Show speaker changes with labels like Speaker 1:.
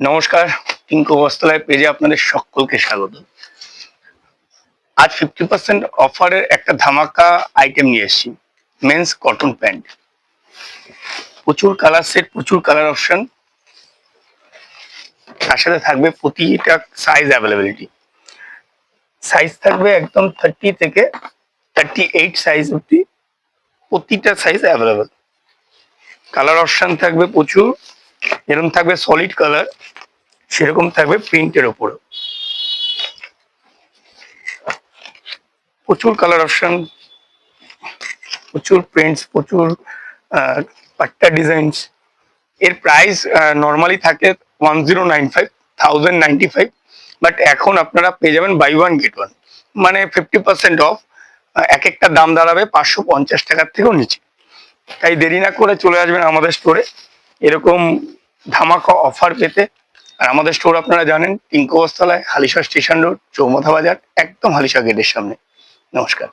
Speaker 1: নমস্কার, টিঙ্কু বস্ত্রালয় পেজে আপনাদের সকলকে স্বাগত। আজ 50% অফারের একটা ধামাকা আইটেম নিয়ে এসেছি। মেন্স কটন প্যান্ট, প্রচুর কালার সেট, প্রচুর কালার অপশন, তার সাথে থাকবে প্রতিটা সাইজ অ্যাভেলেবিলিটি। সাইজ থাকবে একদম 30 থেকে 38 সাইজ অব্দি, প্রতিটা সাইজ অ্যাভেলেবেল। কালার অপশন থাকবে প্রচুর, এরকম থাকবে সলিড কালার, সেরকম থাকবে প্রিন্টের ওপর। প্রচুর কালার অপশন, প্রচুর প্রিন্টস, প্রচুর পাট্টা ডিজাইনস। এর প্রাইস নর্মালি থাকে 1095 বাট এখন আপনারা পেয়ে যাবেন বাই ওয়ান গেট ওয়ান, মানে 50% অফ। এক একটা দাম দাঁড়াবে 550 টাকার থেকেও নিচে। তাই দেরি না করে চলে আসবেন আমাদের স্টোরে এরকম ধামাকা অফার পেতে। আর আমাদের স্টোর আপনারা জানেন, টিঙ্কু বস্ত্রালয়, হালিশহর স্টেশন রোড, চৌমাথা বাজার, একদম হালিশহর গেটের সামনে। নমস্কার।